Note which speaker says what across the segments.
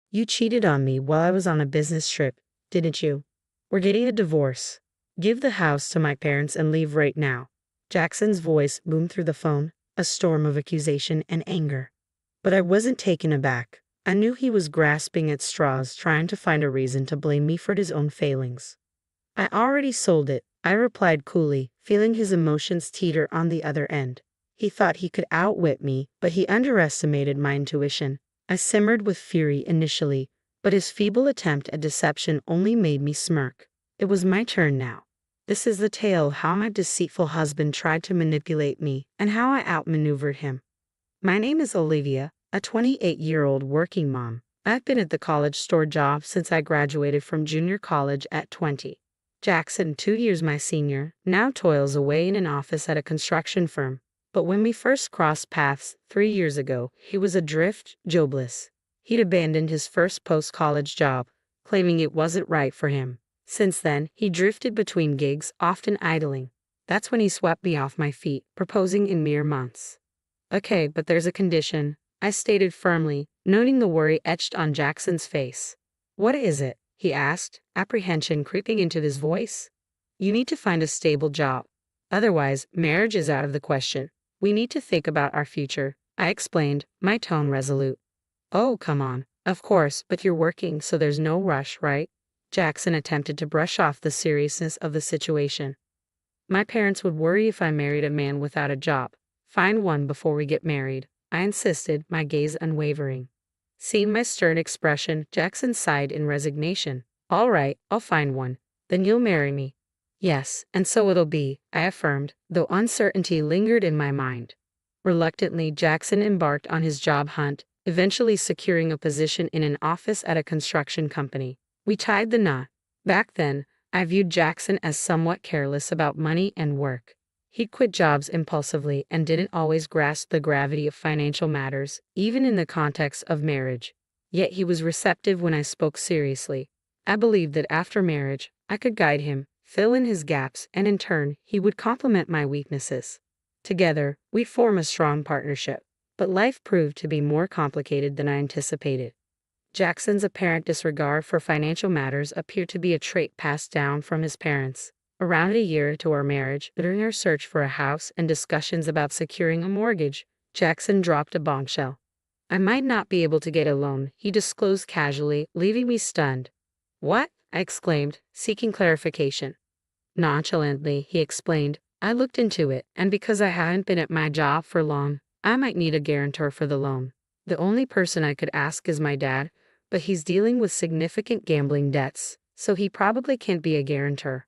Speaker 1: You cheated on me while I was on a business trip, didn't you? We're getting a divorce. Give the house to my parents and leave right now. Jackson's voice boomed through the phone, a storm of accusation and anger. But I wasn't taken aback. I knew he was grasping at straws, trying to find a reason to blame me for his own failings. I already sold it, I replied coolly, feeling his emotions teeter on the other end. He thought he could outwit me, but he underestimated my intuition. I simmered with fury initially, but his feeble attempt at deception only made me smirk. It was my turn now. This is the tale of how my deceitful husband tried to manipulate me and how I outmaneuvered him. My name is Olivia, a 28-year-old working mom. I've been at the college store job since I graduated from junior college at 20. Jackson, 2 years my senior, now toils away in an office at a construction firm. But when we first crossed paths 3 years ago, he was adrift, jobless. He'd abandoned his first post-college job, claiming it wasn't right for him. Since then, he drifted between gigs, often idling. That's when he swept me off my feet, proposing in mere months. Okay, but there's a condition, I stated firmly, noting the worry etched on Jackson's face. What is it? He asked, apprehension creeping into his voice. You need to find a stable job. Otherwise, marriage is out of the question. We need to think about our future, I explained, my tone resolute. Oh, come on. Of course, but you're working, so there's no rush, right? Jackson attempted to brush off the seriousness of the situation. My parents would worry if I married a man without a job. Find one before we get married, I insisted, my gaze unwavering. Seeing my stern expression, Jackson sighed in resignation. All right, I'll find one. Then you'll marry me. Yes, and so it'll be, I affirmed, though uncertainty lingered in my mind. Reluctantly, Jackson embarked on his job hunt, eventually securing a position in an office at a construction company. We tied the knot. Back then, I viewed Jackson as somewhat careless about money and work. He'd quit jobs impulsively and didn't always grasp the gravity of financial matters, even in the context of marriage. Yet he was receptive when I spoke seriously. I believed that after marriage, I could guide him, fill in his gaps, and in turn, he would complement my weaknesses. Together, we'd form a strong partnership. But life proved to be more complicated than I anticipated. Jackson's apparent disregard for financial matters appeared to be a trait passed down from his parents. Around a year into our marriage, during our search for a house and discussions about securing a mortgage, Jackson dropped a bombshell. I might not be able to get a loan, he disclosed casually, leaving me stunned. What? I exclaimed, seeking clarification. Nonchalantly, he explained, I looked into it, and because I hadn't been at my job for long, I might need a guarantor for the loan. The only person I could ask is my dad, but he's dealing with significant gambling debts, so he probably can't be a guarantor.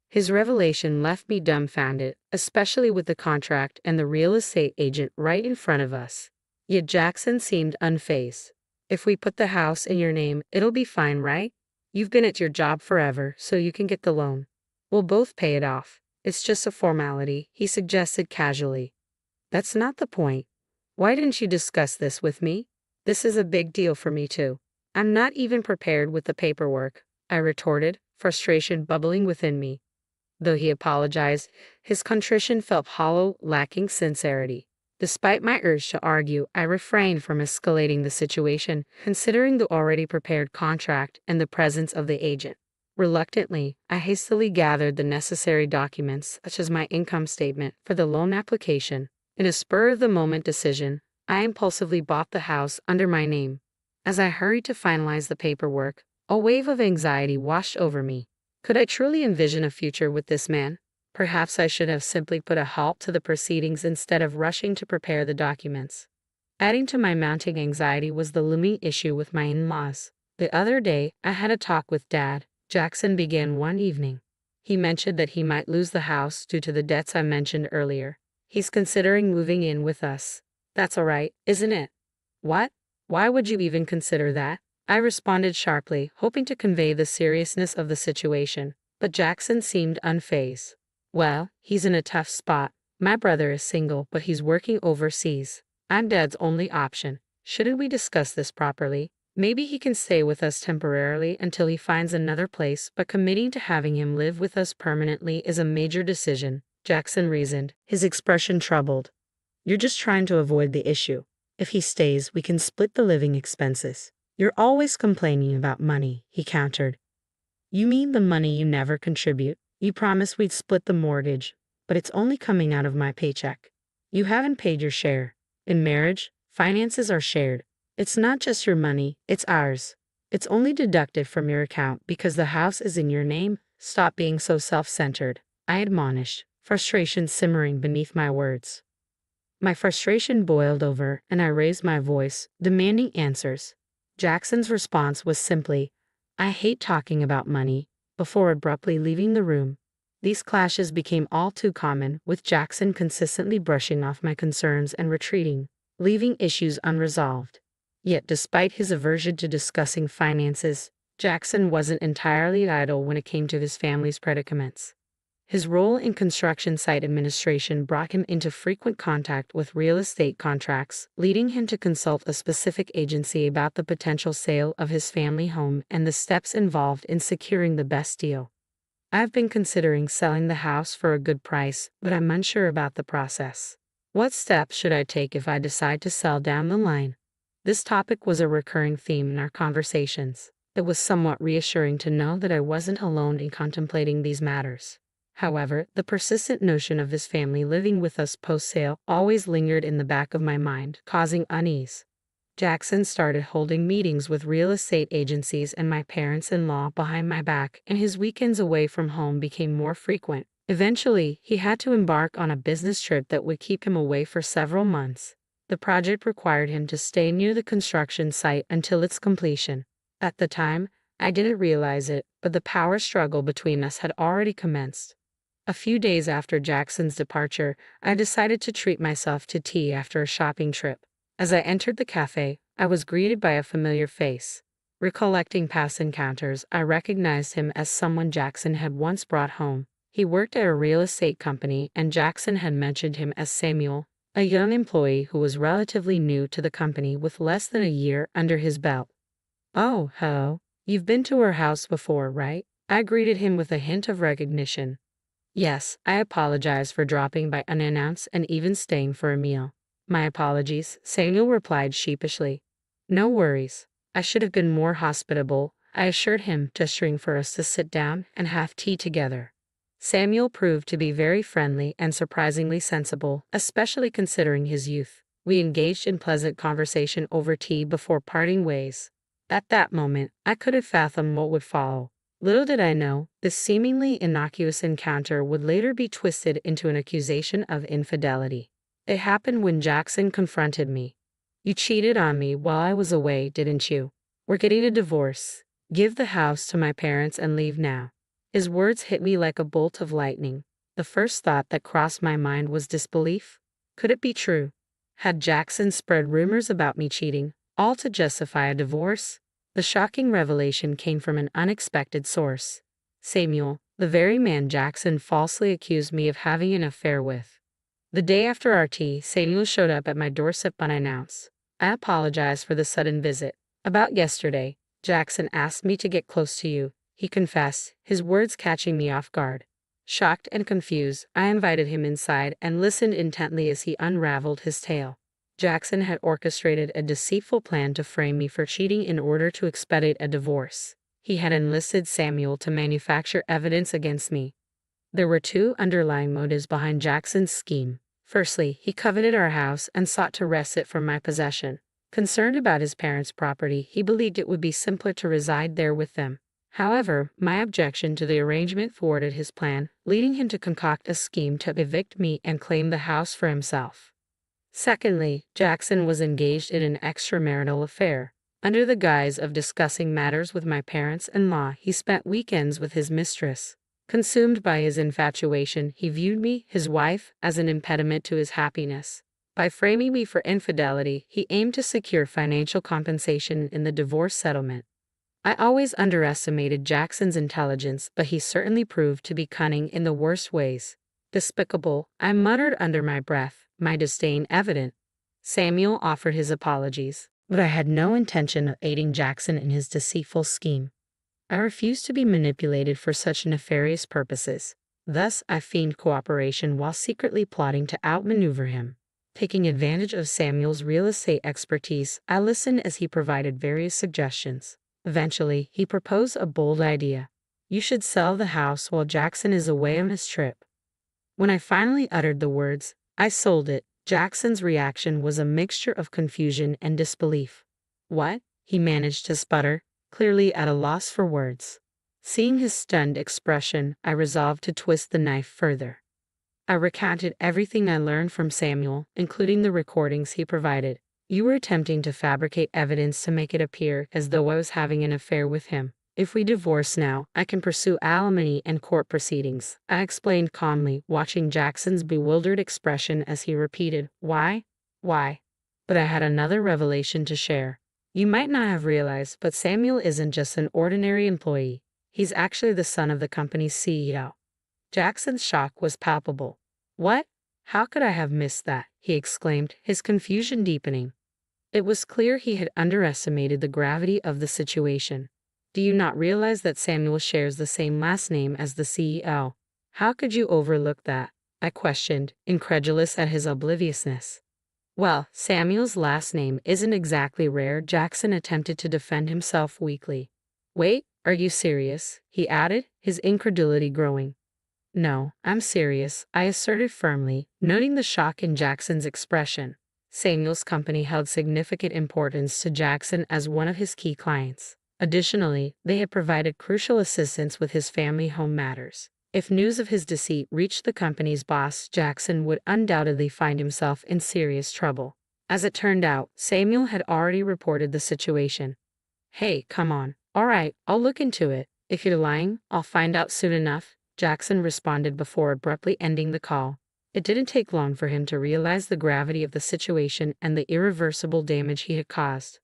Speaker 1: His revelation left me dumbfounded, especially with the contract and the real estate agent right in front of us. Yet Jackson seemed unfazed. If we put the house in your name, it'll be fine, right? You've been at your job forever, so you can get the loan. We'll both pay it off. It's just a formality, he suggested casually. That's not the point. Why didn't you discuss this with me? This is a big deal for me too. I'm not even prepared with the paperwork, I retorted, frustration bubbling within me. Though he apologized, his contrition felt hollow, lacking sincerity. Despite my urge to argue, I refrained from escalating the situation, considering the already prepared contract and the presence of the agent. Reluctantly, I hastily gathered the necessary documents, such as my income statement, for the loan application. In a spur-of-the-moment decision, I impulsively bought the house under my name. As I hurried to finalize the paperwork, a wave of anxiety washed over me. Could I truly envision a future with this man? Perhaps I should have simply put a halt to the proceedings instead of rushing to prepare the documents. Adding to my mounting anxiety was the looming issue with my in-laws. The other day, I had a talk with Dad. Jackson began one evening. He mentioned that he might lose the house due to the debts I mentioned earlier. He's considering moving in with us. That's all right, isn't it? What? Why would you even consider that? I responded sharply, hoping to convey the seriousness of the situation, but Jackson seemed unfazed. Well, he's in a tough spot. My brother is single, but he's working overseas. I'm Dad's only option. Shouldn't we discuss this properly? Maybe he can stay with us temporarily until he finds another place, but committing to having him live with us permanently is a major decision, Jackson reasoned, his expression troubled. You're just trying to avoid the issue. If he stays, we can split the living expenses. You're always complaining about money, he countered. You mean the money you never contribute? You promised we'd split the mortgage, but it's only coming out of my paycheck. You haven't paid your share. In marriage, finances are shared. It's not just your money, it's ours. It's only deducted from your account because the house is in your name. Stop being so self-centered, I admonished, frustration simmering beneath my words. My frustration boiled over, and I raised my voice, demanding answers. Jackson's response was simply, I hate talking about money, before abruptly leaving the room. These clashes became all too common, with Jackson consistently brushing off my concerns and retreating, leaving issues unresolved. Yet despite his aversion to discussing finances, Jackson wasn't entirely idle when it came to his family's predicaments. His role in construction site administration brought him into frequent contact with real estate contracts, leading him to consult a specific agency about the potential sale of his family home and the steps involved in securing the best deal. I've been considering selling the house for a good price, but I'm unsure about the process. What steps should I take if I decide to sell down the line? This topic was a recurring theme in our conversations. It was somewhat reassuring to know that I wasn't alone in contemplating these matters. However, the persistent notion of his family living with us post-sale always lingered in the back of my mind, causing unease. Jackson started holding meetings with real estate agencies and my parents-in-law behind my back, and his weekends away from home became more frequent. Eventually, he had to embark on a business trip that would keep him away for several months. The project required him to stay near the construction site until its completion. At the time, I didn't realize it, but the power struggle between us had already commenced. A few days after Jackson's departure, I decided to treat myself to tea after a shopping trip. As I entered the cafe, I was greeted by a familiar face. Recollecting past encounters, I recognized him as someone Jackson had once brought home. He worked at a real estate company, and Jackson had mentioned him as Samuel, a young employee who was relatively new to the company with less than a year under his belt. Oh, hello. You've been to our house before, right? I greeted him with a hint of recognition. Yes, I apologize for dropping by unannounced and even staying for a meal. My apologies, Samuel replied sheepishly. No worries. I should have been more hospitable, I assured him, gesturing for us to sit down and have tea together. Samuel proved to be very friendly and surprisingly sensible, especially considering his youth. We engaged in pleasant conversation over tea before parting ways. At that moment, I could have fathomed what would follow. Little did I know, this seemingly innocuous encounter would later be twisted into an accusation of infidelity. It happened when Jackson confronted me. You cheated on me while I was away, didn't you? We're getting a divorce. Give the house to my parents and leave now. His words hit me like a bolt of lightning. The first thought that crossed my mind was disbelief. Could it be true? Had Jackson spread rumors about me cheating, all to justify a divorce? The shocking revelation came from an unexpected source. Samuel, the very man Jackson falsely accused me of having an affair with. The day after our tea, Samuel showed up at my doorstep unannounced. I apologized for the sudden visit. About yesterday, Jackson asked me to get close to you, he confessed, his words catching me off guard. Shocked and confused, I invited him inside and listened intently as he unraveled his tale. Jackson had orchestrated a deceitful plan to frame me for cheating in order to expedite a divorce. He had enlisted Samuel to manufacture evidence against me. There were two underlying motives behind Jackson's scheme. Firstly, he coveted our house and sought to wrest it from my possession. Concerned about his parents' property, he believed it would be simpler to reside there with them. However, my objection to the arrangement thwarted his plan, leading him to concoct a scheme to evict me and claim the house for himself. Secondly, Jackson was engaged in an extramarital affair. Under the guise of discussing matters with my parents-in-law, he spent weekends with his mistress. Consumed by his infatuation, he viewed me, his wife, as an impediment to his happiness. By framing me for infidelity, he aimed to secure financial compensation in the divorce settlement. I always underestimated Jackson's intelligence, but he certainly proved to be cunning in the worst ways. Despicable, I muttered under my breath, my disdain evident. Samuel offered his apologies, but I had no intention of aiding Jackson in his deceitful scheme. I refused to be manipulated for such nefarious purposes. Thus, I feigned cooperation while secretly plotting to outmaneuver him. Taking advantage of Samuel's real estate expertise, I listened as he provided various suggestions. Eventually, he proposed a bold idea. You should sell the house while Jackson is away on his trip. When I finally uttered the words, I sold it, Jackson's reaction was a mixture of confusion and disbelief. What? He managed to sputter, clearly at a loss for words. Seeing his stunned expression, I resolved to twist the knife further. I recounted everything I learned from Samuel, including the recordings he provided. You were attempting to fabricate evidence to make it appear as though I was having an affair with him. If we divorce now, I can pursue alimony and court proceedings, I explained calmly, watching Jackson's bewildered expression as he repeated, Why? Why? But I had another revelation to share. You might not have realized, but Samuel isn't just an ordinary employee. He's actually the son of the company's CEO. Jackson's shock was palpable. What? How could I have missed that? He exclaimed, his confusion deepening. It was clear he had underestimated the gravity of the situation. Do you not realize that Samuel shares the same last name as the CEO? How could you overlook that? I questioned, incredulous at his obliviousness. Well, Samuel's last name isn't exactly rare. Jackson attempted to defend himself weakly. Wait, are you serious? He added, his incredulity growing. No, I'm serious, I asserted firmly, noting the shock in Jackson's expression. Samuel's company held significant importance to Jackson as one of his key clients. Additionally, they had provided crucial assistance with his family home matters. If news of his deceit reached the company's boss, Jackson would undoubtedly find himself in serious trouble. As it turned out, Samuel had already reported the situation. Hey, come on. All right, I'll look into it. If you're lying, I'll find out soon enough, Jackson responded before abruptly ending the call. It didn't take long for him to realize the gravity of the situation and the irreversible damage he had caused.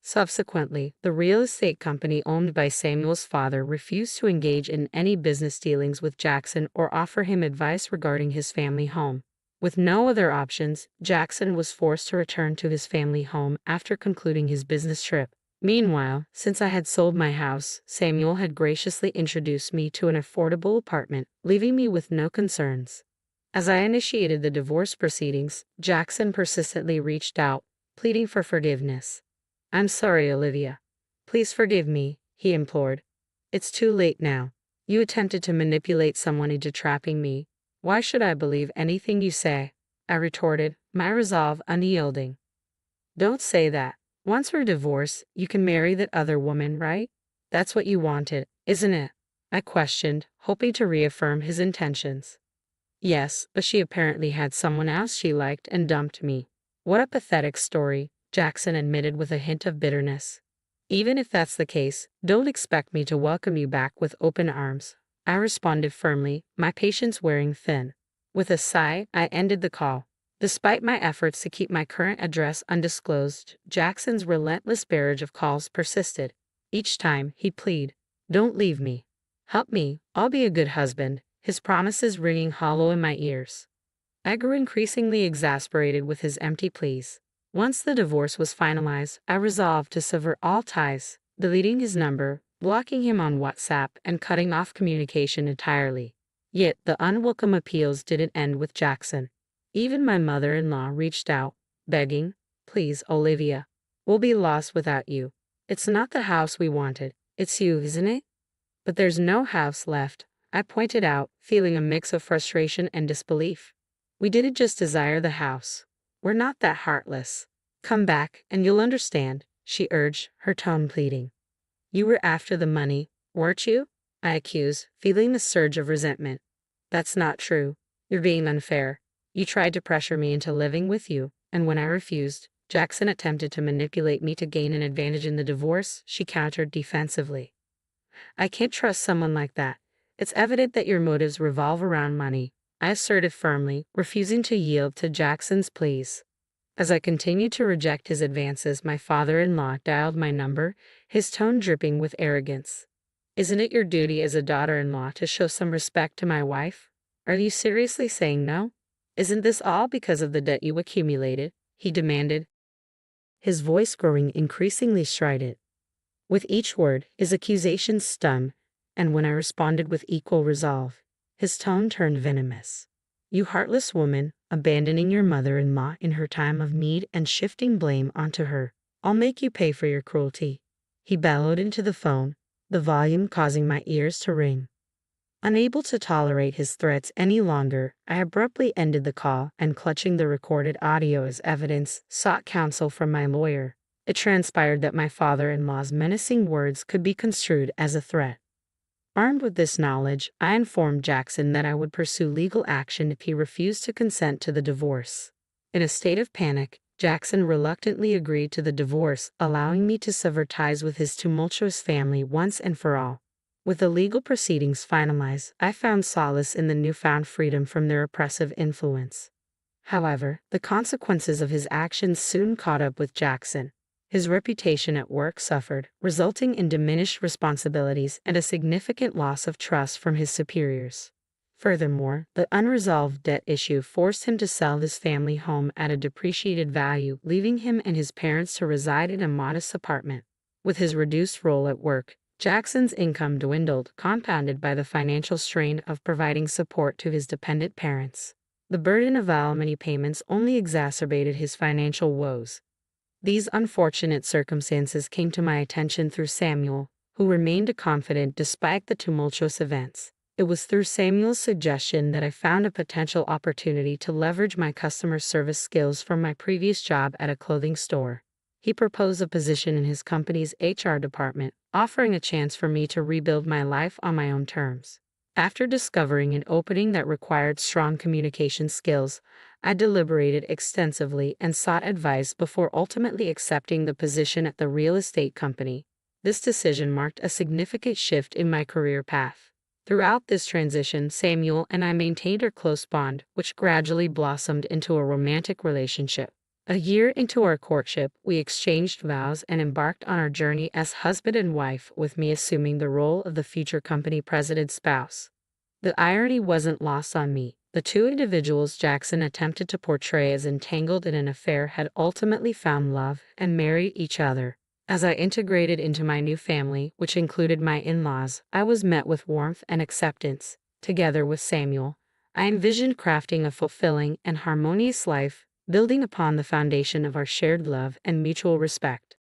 Speaker 1: Subsequently, the real estate company owned by Samuel's father refused to engage in any business dealings with Jackson or offer him advice regarding his family home. With no other options, Jackson was forced to return to his family home after concluding his business trip. Meanwhile, since I had sold my house, Samuel had graciously introduced me to an affordable apartment, leaving me with no concerns. As I initiated the divorce proceedings, Jackson persistently reached out, pleading for forgiveness. I'm sorry, Olivia. Please forgive me, he implored. It's too late now. You attempted to manipulate someone into trapping me. Why should I believe anything you say? I retorted, my resolve unyielding. Don't say that. Once we're divorced, you can marry that other woman, right? That's what you wanted, isn't it? I questioned, hoping to reaffirm his intentions. Yes, but she apparently had someone else she liked and dumped me. What a pathetic story, Jackson admitted with a hint of bitterness. Even if that's the case, don't expect me to welcome you back with open arms, I responded firmly, my patience wearing thin. With a sigh, I ended the call. Despite my efforts to keep my current address undisclosed, Jackson's relentless barrage of calls persisted. Each time, he'd plead, Don't leave me. Help me, I'll be a good husband, his promises ringing hollow in my ears. I grew increasingly exasperated with his empty pleas. Once the divorce was finalized, I resolved to sever all ties, deleting his number, blocking him on WhatsApp, and cutting off communication entirely. Yet, the unwelcome appeals didn't end with Jackson. Even my mother-in-law reached out, begging, Please, Olivia. We'll be lost without you. It's not the house we wanted. It's you, isn't it? But there's no house left, I pointed out, feeling a mix of frustration and disbelief. We didn't just desire the house. We're not that heartless. Come back, and you'll understand, she urged, her tone pleading. You were after the money, weren't you? I accused, feeling the surge of resentment. That's not true. You're being unfair. You tried to pressure me into living with you, and when I refused, Jackson attempted to manipulate me to gain an advantage in the divorce, she countered defensively. I can't trust someone like that. It's evident that your motives revolve around money, I asserted firmly, refusing to yield to Jackson's pleas. As I continued to reject his advances, my father-in-law dialed my number, his tone dripping with arrogance. Isn't it your duty as a daughter-in-law to show some respect to my wife? Are you seriously saying no? Isn't this all because of the debt you accumulated? He demanded, his voice growing increasingly strident. With each word, his accusations stung, and when I responded with equal resolve, his tone turned venomous. You heartless woman, abandoning your mother-in-law in her time of need and shifting blame onto her. I'll make you pay for your cruelty. He bellowed into the phone, the volume causing my ears to ring. Unable to tolerate his threats any longer, I abruptly ended the call and, clutching the recorded audio as evidence, sought counsel from my lawyer. It transpired that my father-in-law's menacing words could be construed as a threat. Armed with this knowledge, I informed Jackson that I would pursue legal action if he refused to consent to the divorce. In a state of panic, Jackson reluctantly agreed to the divorce, allowing me to sever ties with his tumultuous family once and for all. With the legal proceedings finalized, I found solace in the newfound freedom from their oppressive influence. However, the consequences of his actions soon caught up with Jackson. His reputation at work suffered, resulting in diminished responsibilities and a significant loss of trust from his superiors. Furthermore, the unresolved debt issue forced him to sell his family home at a depreciated value, leaving him and his parents to reside in a modest apartment. With his reduced role at work, Jackson's income dwindled, compounded by the financial strain of providing support to his dependent parents. The burden of alimony payments only exacerbated his financial woes. These unfortunate circumstances came to my attention through Samuel, who remained confident despite the tumultuous events. It was through Samuel's suggestion that I found a potential opportunity to leverage my customer service skills from my previous job at a clothing store. He proposed a position in his company's HR department, offering a chance for me to rebuild my life on my own terms. After discovering an opening that required strong communication skills, I deliberated extensively and sought advice before ultimately accepting the position at the real estate company. This decision marked a significant shift in my career path. Throughout this transition, Samuel and I maintained our close bond, which gradually blossomed into a romantic relationship. A year into our courtship, we exchanged vows and embarked on our journey as husband and wife, with me assuming the role of the future company president's spouse. The irony wasn't lost on me. The two individuals Jackson attempted to portray as entangled in an affair had ultimately found love and married each other. As I integrated into my new family, which included my in-laws, I was met with warmth and acceptance. Together with Samuel, I envisioned crafting a fulfilling and harmonious life, building upon the foundation of our shared love and mutual respect.